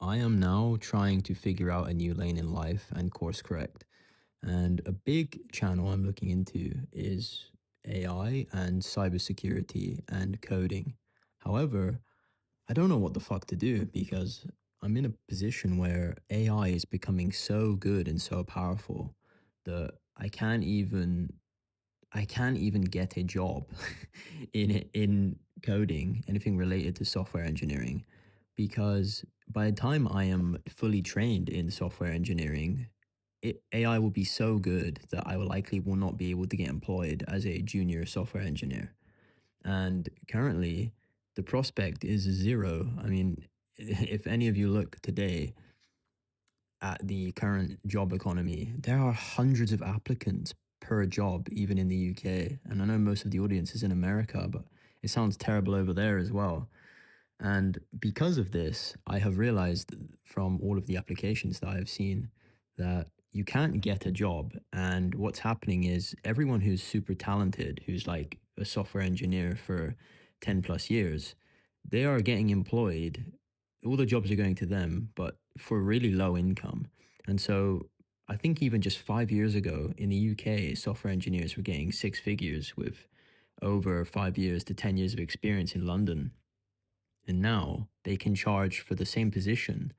I am now trying to figure out a new lane in life and course correct. And a big channel I'm looking into is AI and cybersecurity and coding. However, I don't know what the fuck to do because I'm in a position where AI is becoming so good and so powerful that I can't even get a job in coding, anything related to software engineering, because by the time I am fully trained in software engineering, AI will be so good that I will likely will not be able to get employed as a junior software engineer. And currently, the prospect is zero. I mean, if any of you look today at the current job economy, there are hundreds of applicants per job, even in the UK. And I know most of the audience is in America, but it sounds terrible over there as well. And because of this, I have realized from all of the applications that I've seen that you can't get a job. And what's happening is everyone who's super talented, who's like a software engineer for 10 plus years, they are getting employed. All the jobs are going to them, but for really low income. And so I think even just 5 years ago in the UK, software engineers were getting six figures with over 5 years to 10 years of experience in London. And now they can charge for the same position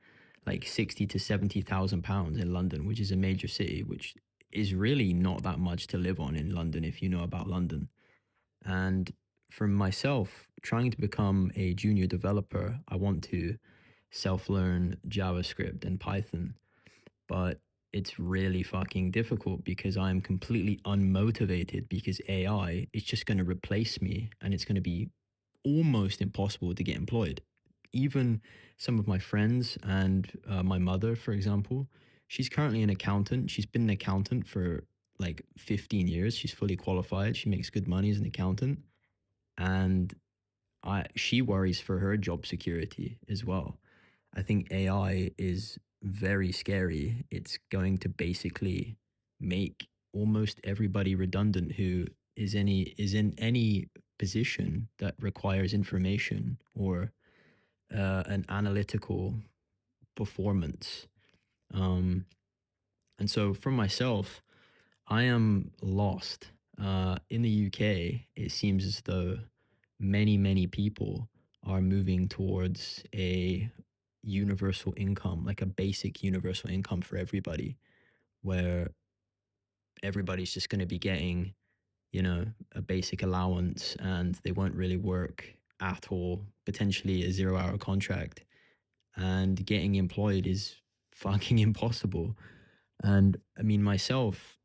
like 60 to 70,000 pounds in London, which is a major city, which is really not that much to live on in London if you know about London. And for myself, trying to become a junior developer, I want to self learn JavaScript and Python, but it's really fucking difficult because I'm completely unmotivated because AI is just going to replace me and it's going to be almost impossible to get employed. Even some of my friends and my mother, for example, she's currently an accountant. She's been an accountant for like 15 years. She's fully qualified. She makes good money as an accountant. And she worries for her job security as well. I think AI is very scary. It's going to basically make almost everybody redundant who is in any position that requires information or an analytical performance. Um, and so for myself, I am lost. In the UK, it seems as though many people are moving towards a universal income, like a basic universal income for everybody, where everybody's just going to be getting, a basic allowance and they won't really work at all, potentially a 0 hour contract. And getting employed is fucking impossible. And I mean, myself,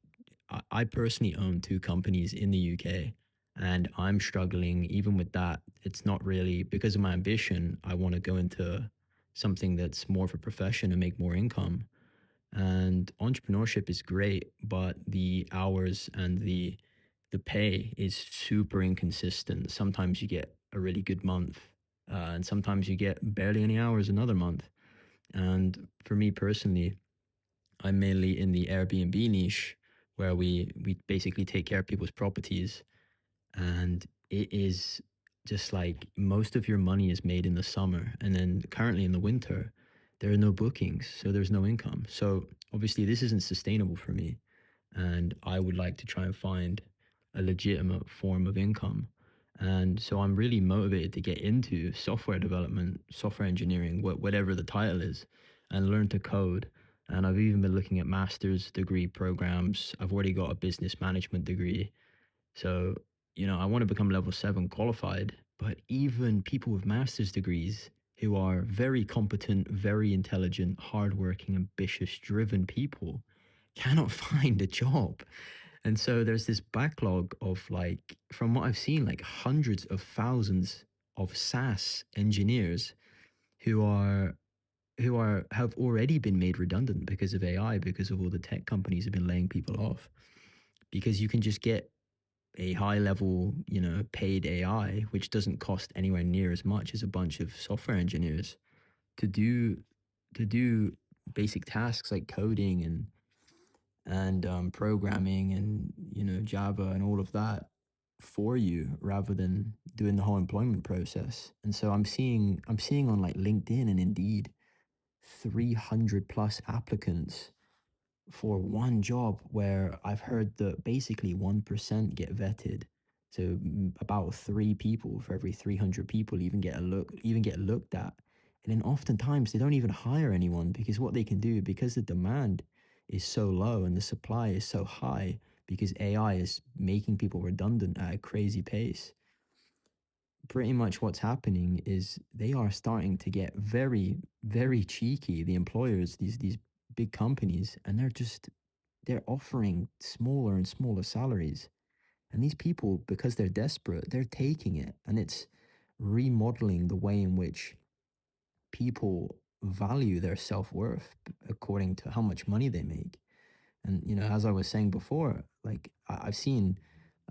I personally own two companies in the UK and I'm struggling even with that. It's not really because of my ambition. I want to go into something that's more of a profession and make more income. And entrepreneurship is great, but the hours and the pay is super inconsistent. Sometimes you get a really good month, and sometimes you get barely any hours another month. And for me personally, I'm mainly in the Airbnb niche where we basically take care of people's properties, and it is just like most of your money is made in the summer, and then currently in the winter there are no bookings, so there's no income. So obviously this isn't sustainable for me, and I would like to try and find a legitimate form of income. And so I'm really motivated to get into software development, software engineering, whatever the title is, and learn to code. And I've even been looking at master's degree programs. I've already got a business management degree. So, I want to become level seven qualified, but even people with master's degrees who are very competent, very intelligent, hardworking, ambitious, driven people cannot find a job. And so there's this backlog of like, from what I've seen, like hundreds of thousands of SaaS engineers who are have already been made redundant because of AI, because of all the tech companies have been laying people off. Because you can just get a high level, paid AI, which doesn't cost anywhere near as much as a bunch of software engineers to do basic tasks like coding and programming and Java and all of that for you rather than doing the whole employment process. And so I'm seeing on like LinkedIn and Indeed 300 plus applicants for one job, where I've heard that basically 1% get vetted. So about three people for every 300 people even get looked at. And then oftentimes they don't even hire anyone, because what they can do, because the demand is so low and the supply is so high, because AI is making people redundant at a crazy pace. Pretty much what's happening is they are starting to get very, very cheeky, the employers, these big companies, and they're offering smaller and smaller salaries. And these people, because they're desperate, they're taking it. And it's remodeling the way in which people value their self-worth according to how much money they make. And as I was saying before, like I've seen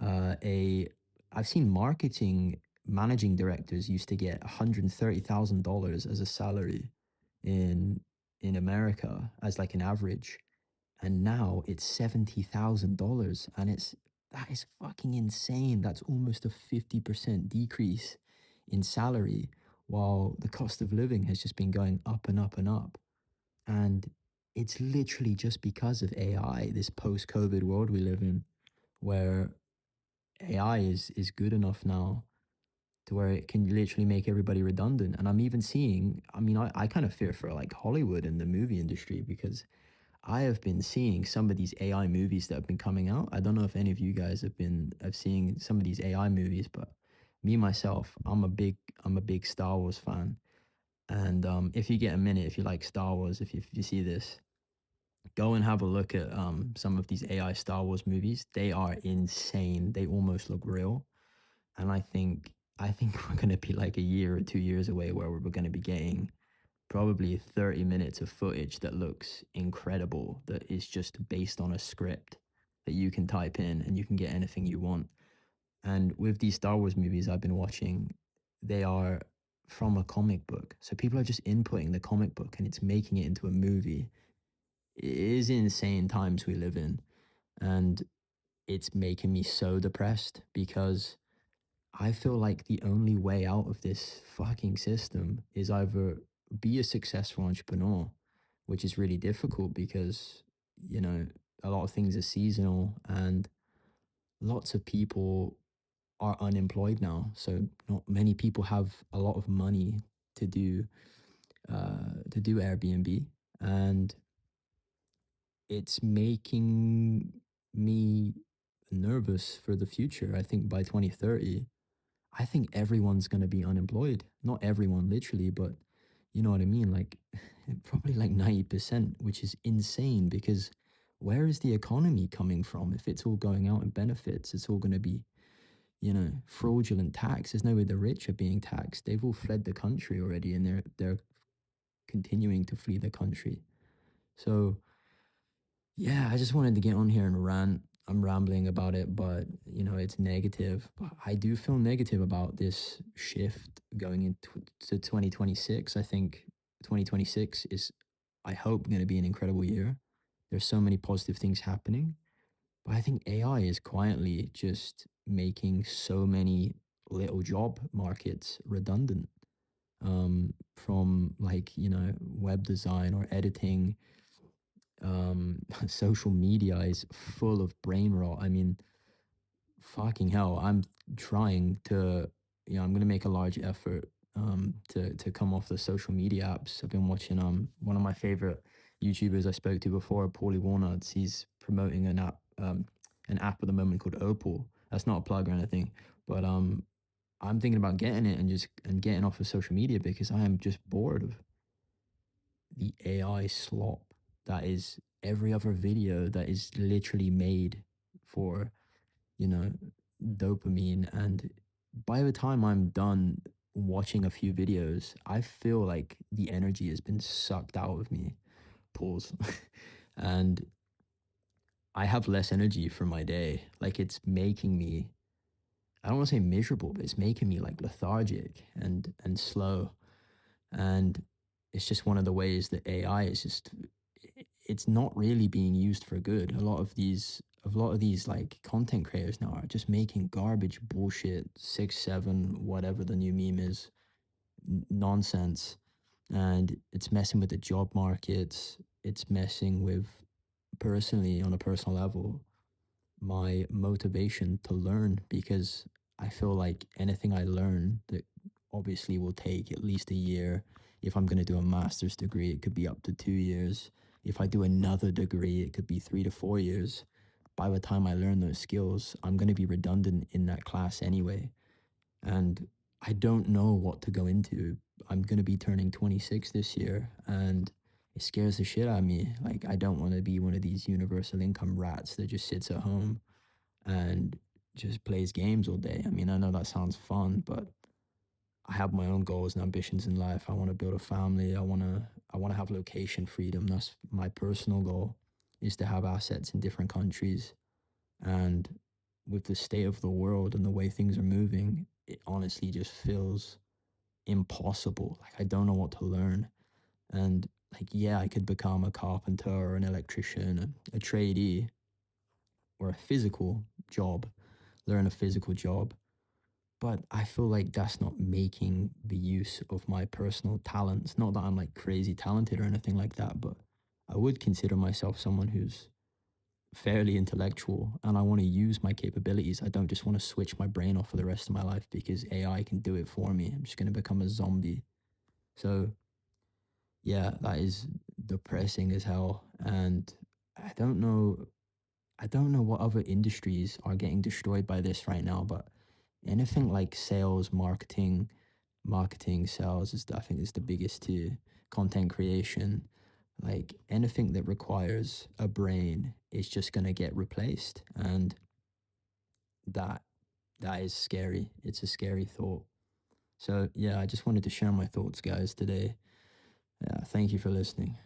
a I've seen marketing managing directors used to get $130,000 as a salary in America as like an average, and now it's $70,000, and that is fucking insane. That's almost a 50% decrease in salary, while the cost of living has just been going up and up and up. And it's literally just because of AI, this post-COVID world we live in, where AI is good enough now to where it can literally make everybody redundant. And I'm even seeing, I mean, I kind of fear for like Hollywood and the movie industry, because I have been seeing some of these AI movies that have been coming out. I don't know if any of you guys have seen some of these AI movies, but me myself, I'm a big Star Wars fan. And if you get a minute, if you like Star Wars, if you see this, go and have a look at some of these AI Star Wars movies. They are insane. They almost look real. And I think we're gonna be like a year or 2 years away where we're gonna be getting probably 30 minutes of footage that looks incredible, that is just based on a script that you can type in and you can get anything you want. And with these Star Wars movies I've been watching, they are from a comic book. So people are just inputting the comic book and it's making it into a movie. It is insane times we live in. And it's making me so depressed, because I feel like the only way out of this fucking system is either be a successful entrepreneur, which is really difficult because, you know, a lot of things are seasonal and lots of people are unemployed now. So not many people have a lot of money to do Airbnb, and it's making me nervous for the future. I think by 2030, I think everyone's going to be unemployed. Not everyone, literally, but you know what I mean? Like, probably like 90%, which is insane, because where is the economy coming from? If it's all going out in benefits, it's all going to be, fraudulent tax. There's no way the rich are being taxed. They've all fled the country already, and they're continuing to flee the country. So yeah, I just wanted to get on here and rant. I'm rambling about it, but it's negative. But I do feel negative about this shift going into to 2026. I think 2026 is, I hope, going to be an incredible year. There's so many positive things happening, but I think AI is quietly just making so many little job markets redundant. From like, web design or editing, social media is full of brain rot. I mean, fucking hell, I'm trying to, I'm gonna make a large effort to come off the social media apps. I've been watching one of my favorite YouTubers I spoke to before, Paulie Walnuts. He's promoting an app at the moment called Opal. That's not a plug or anything, but I'm thinking about getting it and getting off of social media, because I am just bored of the AI slop that is every other video that is literally made for, you know, dopamine. And by the time I'm done watching a few videos, I feel like the energy has been sucked out of me. Pause. And I have less energy for my day. Like, it's making me, I don't want to say miserable, but it's making me like lethargic and slow. And it's just one of the ways that AI is just, it's not really being used for good. A lot of these like content creators now are just making garbage bullshit, 6 7 whatever the new meme is, nonsense. and it's messing with the job markets. It's messing with, personally, on a personal level, my motivation to learn, because I feel like anything I learn that obviously will take at least a year. If I'm going to do a master's degree, it could be up to 2 years. If I do another degree, it could be 3 to 4 years. By the time I learn those skills, I'm going to be redundant in that class anyway. And I don't know what to go into. I'm going to be turning 26 this year, and it scares the shit out of me. Like, I don't want to be one of these universal income rats that just sits at home and just plays games all day. I mean, I know that sounds fun, but I have my own goals and ambitions in life. I want to build a family. I want to have location freedom. That's my personal goal, is to have assets in different countries. And with the state of the world and the way things are moving, it honestly just feels impossible. Like, I don't know what to learn. And like, yeah, I could become a carpenter or an electrician, a tradie, or a physical job, learn a physical job. But I feel like that's not making the use of my personal talents. Not that I'm like crazy talented or anything like that, but I would consider myself someone who's fairly intellectual, and I want to use my capabilities. I don't just want to switch my brain off for the rest of my life because AI can do it for me. I'm just going to become a zombie. So, yeah, that is depressing as hell. And I don't know I don't know what other industries are getting destroyed by this right now, but anything like sales, sales is, I think, is the biggest too. Content creation, like anything that requires a brain is just gonna get replaced, and that that is scary. It's a scary thought. So yeah, I just wanted to share my thoughts, guys, today. Yeah, thank you for listening.